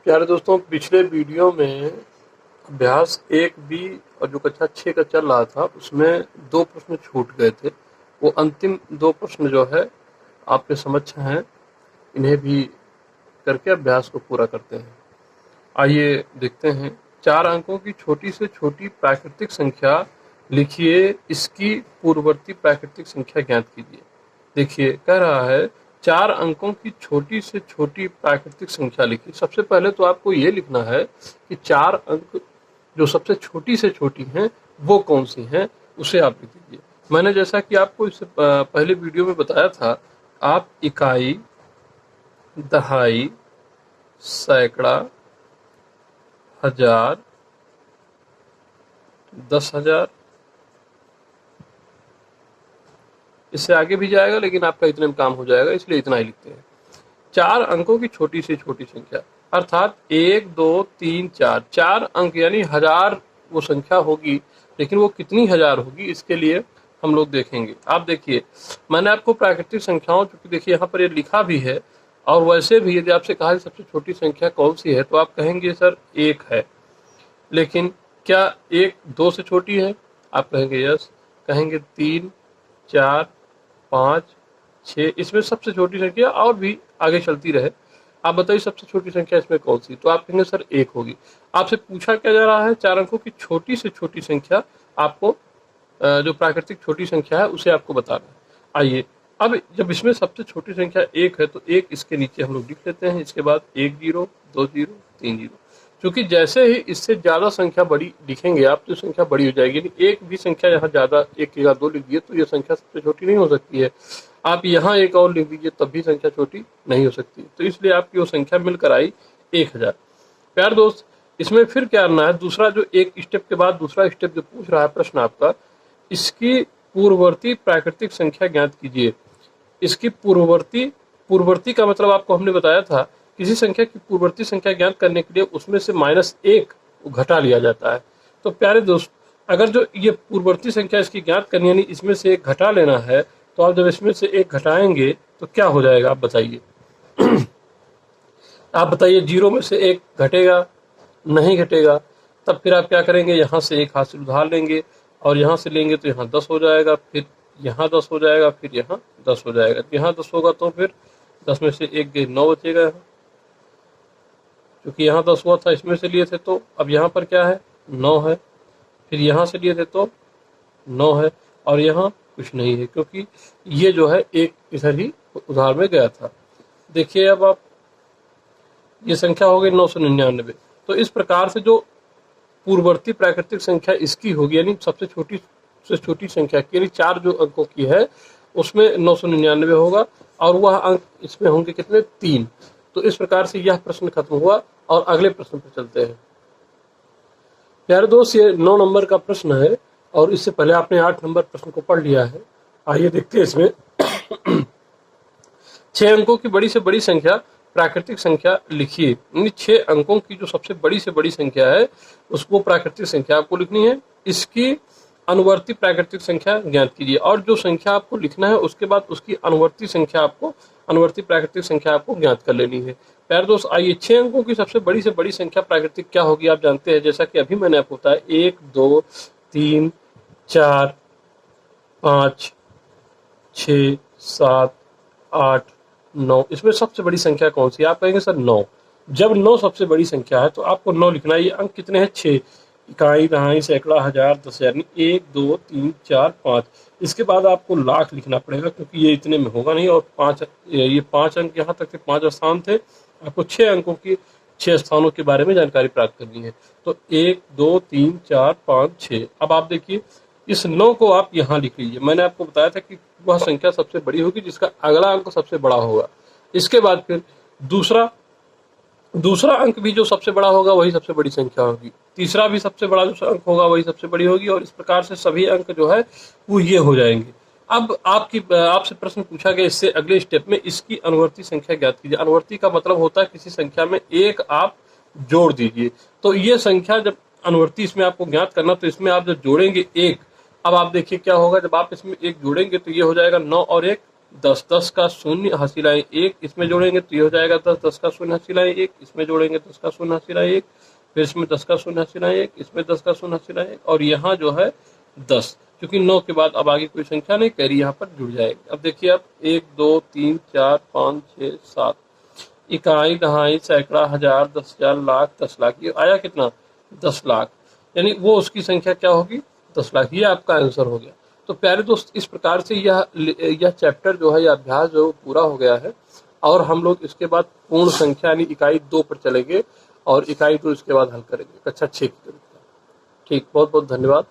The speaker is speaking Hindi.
प्यारे दोस्तों, पिछले वीडियो में अभ्यास 1B और जो कक्षा 6 का चल रहा था उसमें 2 प्रश्न छूट गए थे। वो अंतिम 2 प्रश्न जो है आपके समक्ष हैं, इन्हें भी करके अभ्यास को पूरा करते हैं। आइए देखते हैं। 4 अंकों की छोटी से छोटी प्राकृतिक संख्या लिखिए, इसकी पूर्ववर्ती प्राकृतिक संख्या ज्ञात कीजिए। देखिए कह रहा है 4 अंकों की छोटी से छोटी प्राकृतिक संख्या लिखिए। सबसे पहले तो आपको ये लिखना है कि 4 अंक जो सबसे छोटी से छोटी हैं वो कौन सी हैं, उसे आप लिख दीजिए। मैंने जैसा कि आपको इससे पहले वीडियो में बताया था, आप इकाई, दहाई, सैकड़ा, हजार, 10,000, इससे आगे भी जाएगा लेकिन आपका इतने में काम हो जाएगा, इसलिए इतना ही लिखते हैं। 4 अंकों की छोटी से छोटी संख्या अर्थात 1, 2, 3, 4 4 अंक यानी 1000 वो संख्या होगी, लेकिन वो कितनी हजार होगी इसके लिए हम लोग देखेंगे। आप देखिए, मैंने आपको प्राकृतिक संख्याओं, चूंकि देखिए यहाँ पर ये लिखा भी है, और वैसे भी यदि आपसे कहा सबसे छोटी संख्या कौन सी है तो आप कहेंगे सर 1 है। लेकिन क्या 1 2 से छोटी है? आप कहेंगे यस। कहेंगे 3, 4, 5, 6, इसमें सबसे छोटी संख्या और भी आगे चलती रहे। आप बताइए सबसे छोटी संख्या इसमें कौन सी? तो आप कहेंगे सर 1 होगी। आपसे पूछा क्या जा रहा है? 4 अंकों की छोटी से छोटी संख्या आपको, जो प्राकृतिक छोटी संख्या है उसे आपको बताना है। आइए, अब जब इसमें सबसे छोटी संख्या 1 है तो 1 इसके नीचे हम लोग लिख लेते हैं। इसके बाद 1 0, 2 0, 3 0। क्योंकि जैसे ही इससे ज़्यादा संख्या बड़ी लिखेंगे आप तो संख्या बड़ी हो जाएगी। यदि एक भी संख्या यहाँ ज़्यादा 1 की जगह 2 लिख दिए तो ये संख्या सबसे छोटी नहीं हो सकती है। आप यहाँ एक और लिख दीजिए तब भी संख्या छोटी नहीं हो सकती। तो इसलिए आपकी वो संख्या मिलकर आई 1000। प्यार दोस्त, इसमें फिर क्या करना है? दूसरा जो एक स्टेप के बाद दूसरा स्टेप जो पूछ रहा है प्रश्न आपका, इसकी पूर्ववर्ती प्राकृतिक संख्या ज्ञात कीजिए। इसकी पूर्ववर्ती का मतलब आपको हमने बताया था, किसी संख्या की पूर्ववर्ती संख्या ज्ञात करने के लिए उसमें से -1 घटा लिया जाता है। तो प्यारे दोस्त, अगर जो ये पूर्ववर्ती संख्या इसकी ज्ञात करनी यानी इसमें से 1 घटा लेना है, तो आप जब इसमें से 1 घटाएंगे तो क्या हो जाएगा आप बताइए। आप बताइए, 0 में से 1 घटेगा? नहीं घटेगा। तब फिर आप क्या करेंगे? यहाँ से 1 हाथ से उधार लेंगे और यहाँ से लेंगे तो यहाँ 10 हो जाएगा, फिर यहाँ 10 हो जाएगा, फिर यहाँ 10 हो जाएगा। यहाँ 10 होगा तो फिर 10 में से 1 गए, 9 बचेगा यहाँ। क्योंकि यहाँ 10 हुआ था, इसमें से लिए थे तो अब यहाँ पर क्या है? 9 है। फिर यहाँ से लिए थे तो 9 है, और यहाँ कुछ नहीं है क्योंकि ये जो है 1 इधर ही उधार में गया था। देखिए अब आप, ये संख्या हो गई 999। तो इस प्रकार से जो पूर्ववर्ती प्राकृतिक संख्या इसकी होगी, यानी सबसे छोटी से छोटी संख्या की, यानी 4 जो अंकों की है उसमें 999 होगा, और वह अंक इसमें होंगे कितने? 3। तो इस प्रकार से यह प्रश्न खत्म हुआ और अगले प्रश्न पर चलते हैं। प्यारे दोस्त, ये 9 नंबर का प्रश्न है और इससे पहले आपने 8 नंबर प्रश्न को पढ़ लिया है। आइए देखते हैं इसमें। 6 अंकों की बड़ी से बड़ी संख्या प्राकृतिक संख्या लिखिए। यानी 6 अंकों की जो सबसे बड़ी से बड़ी संख्या है उसको प्राकृतिक संख्या आपको लिखनी है। इसकी अनुवर्ती प्राकृतिक संख्या ज्ञात कीजिए, और जो संख्या आपको लिखना है उसके बाद उसकी अनुवर्ती प्राकृतिक संख्या आपको ज्ञात कर लेनी है। प्यारे दोस्त, आइए 6 अंकों की सबसे बड़ी से बड़ी संख्या प्राकृतिक क्या होगी आप जानते हैं। जैसा कि अभी मैंने आपको बताया, 1 2 3 4 5 6 7 8 9, इसमें सबसे बड़ी संख्या कौन सी है? आप कहेंगे सर 9। जब 9 सबसे बड़ी संख्या है तो आपको 9 लिखना है। ये अंक कितने हैं? 6। इकाई, दहाई, सैकड़ा, हजार, 10,000, 1 2 3 4 5। इसके बाद आपको लाख लिखना पड़ेगा क्योंकि ये इतने में होगा नहीं, और 5 अंक यहाँ तक थे, 5 स्थान थे। आपको 6 अंकों की 6 स्थानों के बारे में जानकारी प्राप्त करनी है। तो 1 2 3 4 5 6। अब आप देखिए, इस 9 को आप यहाँ लिख लीजिए। मैंने आपको बताया था कि वह संख्या सबसे बड़ी होगी जिसका अगला अंक सबसे बड़ा होगा। इसके बाद फिर दूसरा अंक भी जो सबसे बड़ा होगा वही सबसे बड़ी संख्या होगी। तीसरा भी सबसे बड़ा जो अंक होगा वही सबसे बड़ी होगी, और इस प्रकार से सभी अंक जो है वो ये हो जाएंगे। अब आपसे प्रश्न पूछा गया इससे अगले स्टेप में, इसकी अनुवर्ती संख्या ज्ञात कीजिए। अनुवर्ती का मतलब होता है किसी संख्या में 1 आप जोड़ दीजिए। तो ये संख्या जब अनुवर्ती इसमें आपको ज्ञात करना, तो इसमें आप जब जोड़ेंगे 1, अब आप देखिए क्या होगा। जब आप इसमें 1 जोड़ेंगे तो ये हो जाएगा 9 और 1 10, 10 का शून्य हसीलाएं 1, इसमें जोड़ेंगे तो ये हो जाएगा 10, 10 का शून्य हसीलाएं 1, इसमें जोड़ेंगे 10 का शून्य हसीलाएं 1, फिर इसमें 10 का शून्य हसीलाएं 1, इसमें 10 का शून्य हसीलाएं 1, और यहाँ जो है 10, क्योंकि 9 के बाद अब आगे कोई संख्या नहीं, कैरी यहाँ पर जुड़ जाएगी। अब देखिए आप 1, 2, 3, 4, 5, 6, 7, इकाई, दहाई, सैकड़ा, हजार, 10,000, लाख, 10 लाख, ये आया कितना 10 लाख, यानी वो उसकी संख्या क्या होगी 10 लाख। ये आपका आंसर हो गया। तो प्यारे दोस्त, इस प्रकार से यह चैप्टर जो है, यह अभ्यास जो पूरा हो गया है, और हम लोग इसके बाद पूर्ण संख्या यानी इकाई 2 पर चलेंगे, और इकाई 2 इसके बाद हल करेंगे कक्षा 6 की तरफ। ठीक, बहुत बहुत धन्यवाद।